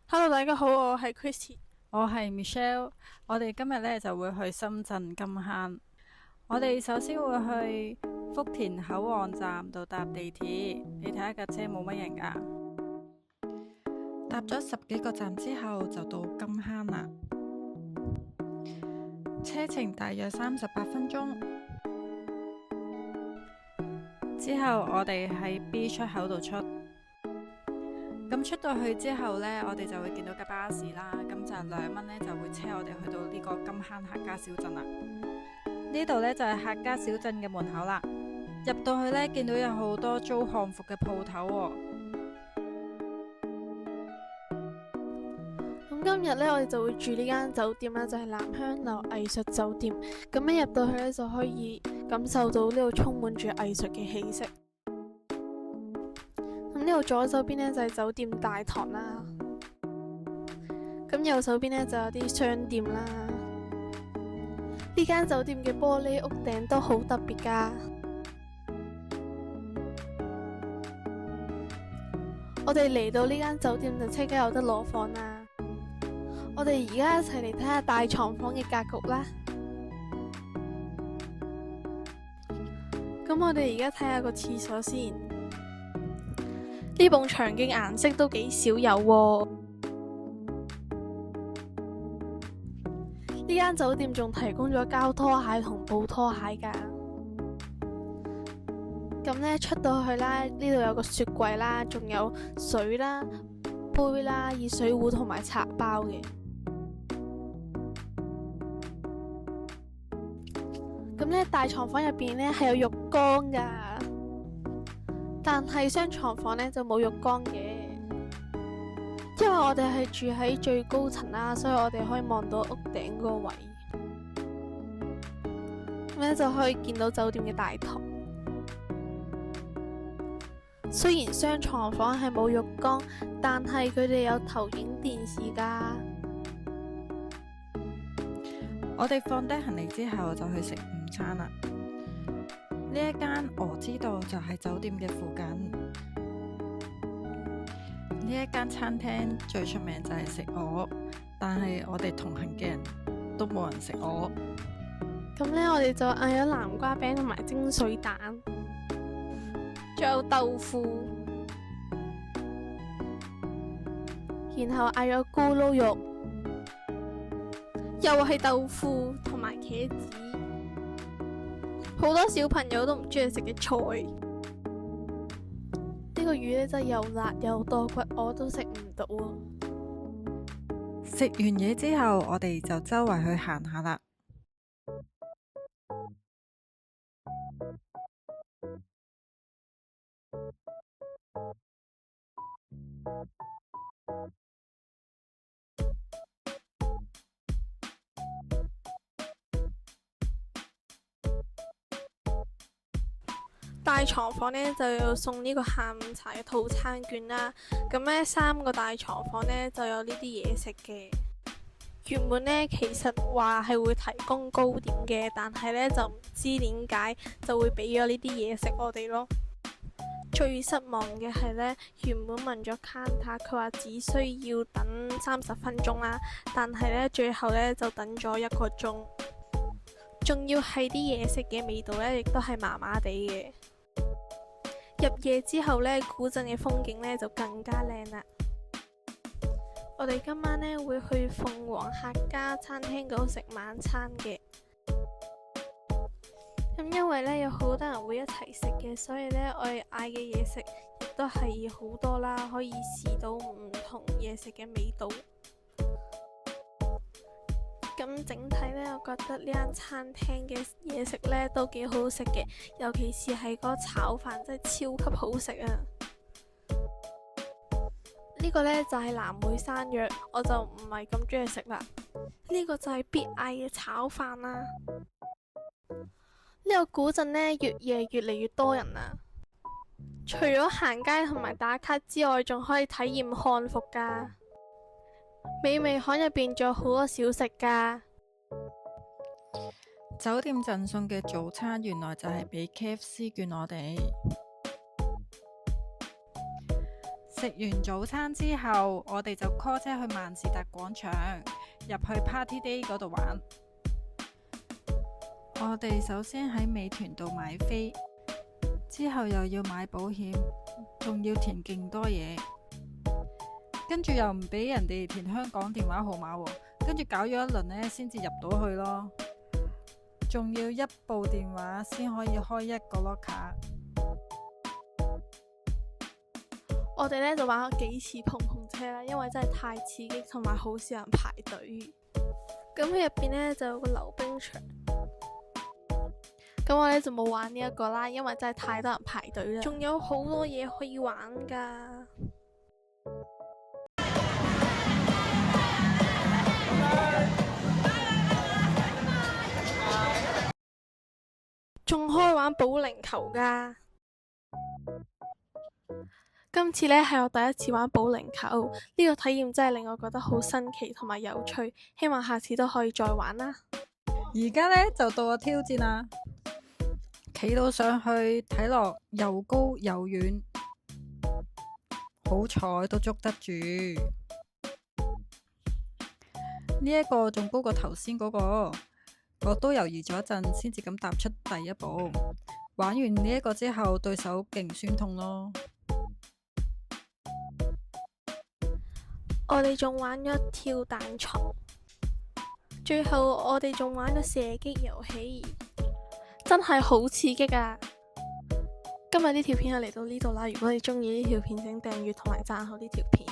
Hello，大家好，我係 Christy。我係 Michelle，我哋今日呢就會去深圳金坑。我哋首先會去福田口岸站度搭地鐵，你睇下架車冇乜人㗎。搭咗10幾個站之後就到金坑啦，車程大約38分鐘。之後我哋喺 B 出口度出。咁出到去之後呢，我哋就會見到架巴士啦，咁就2蚊呢，就會車我哋去到呢個金坑客家小鎮啦。呢度呢，就係客家小鎮嘅門口啦。入到去呢，見到有好多租漢服嘅鋪頭喎。咁今日呢，我哋就會住呢間酒店啦，就係南香樓藝術酒店。咁一入到去呢，就可以感受到呢度充滿住藝術嘅氣息。咁呢度左手邊呢，就係酒店大堂啦，咁右手邊呢，就有啲商店啦。呢間酒店嘅玻璃屋頂都好特別㗎。我哋嚟到呢間酒店就即刻有得攞房啦。我哋而家一齊嚟睇下大床房嘅格局啦。咁我哋而家睇下個廁所先。呢埲牆嘅顏色都幾少有喎。呢間酒店仲提供咗膠拖鞋同布拖鞋㗎。咁呢，出到去啦，呢度有個雪櫃啦，仲有水啦、杯啦、熱水壺同埋茶包嘅。咁呢，大床房入邊呢係有浴缸㗎，但係雙床房呢就冇浴缸嘅，因為我哋係住喺最高層啦，所以我哋可以望到屋頂嗰個位，咁呢就可以見到酒店嘅大堂。雖然雙床房係冇浴缸，但係佢哋有投影電視㗎。我哋放低行李之後就去食午餐啦。呢一間我知道就係酒店嘅附近。呢一間餐廳最出名就係食鵝，但係我哋同行嘅人都冇人食鵝。咁呢，我哋就嗌咗南瓜餅同埋蒸水蛋，仲有豆腐，然後嗌咗咕嚕肉，又係豆腐同埋茄子，好多小朋友都唔中意食嘅菜。呢個魚呢真係又辣又多骨，我都食唔到啊！食完嘢之後，我哋就周圍去行下啦。大床房呢就要送呢個下午茶嘅套餐券啦。咁呢3個大床房呢就有呢啲嘢食嘅。原本呢其實話係會提供糕點嘅，但係呢就唔知點解就會俾咗呢啲嘢食我哋咯。最失望嘅係呢，原本問咗 counter，佢話只需要等30分鐘啦，但係呢最後呢就等咗1個鐘，仲要係啲嘢食嘅味道呢亦都係麻麻地嘅。入夜之後呢，古鎮嘅風景呢就更加靚啦。我哋今晚呢會去鳳凰客家餐廳嗰度食晚餐嘅。咁因為呢有好多人會一齊食嘅，所以呢我哋嗌嘅嘢食亦都係好多啦，可以試到唔同嘢食嘅味道。咁整體呢，我覺得呢間餐廳嘅嘢食呢都幾好食嘅，尤其是係嗰炒飯真係超級好食啊！呢個呢就係南梅山藥，我就唔係咁中意食啦。呢個就係必嗌嘅炒飯啦。呢個古鎮呢，越夜越嚟越多人啊！除咗行街同埋打卡之外，仲可以體驗漢服噶。美味巷入邊仲有好多小食噶。酒店贈送嘅早餐原來就係俾 KFC 券我哋。食完早餐之後，我哋就 call 車去萬事達廣場入去 Party Day 嗰度玩。我哋首先喺美團度買飛，之後又要買保險，仲要填勁多嘢，跟住又唔俾人哋填香港電話號碼喎，跟住搞咗一輪呢先至入到去咯，仲要一部電話先可以開一個 locker。我哋呢就玩咗幾次碰碰車啦，因為真係太刺激，同埋好少人排隊。咁佢入邊呢就有個溜冰場，咁我呢就冇玩呢一個啦，因為真係太多人排隊啦。仲有好多嘢可以玩噶，仲可以玩保齡球噶。今次呢係我第一次玩保齡球，呢個體驗真係令我覺得好新奇同埋有趣，希望下次都可以再玩啦。而家呢就到我挑戰啦，企到上去睇落又高又遠，好彩都捉得住。呢一個仲高過頭先嗰個，我都猶豫咗一陣先至咁踏出第一步。玩完呢一個之後，對手勁酸痛咯。我哋仲玩咗跳彈床，最後我哋仲玩咗射擊遊戲，真係好刺激啊！今日呢條片就嚟到呢度啦，如果你中意呢條片，請訂閱同埋讚好呢條片。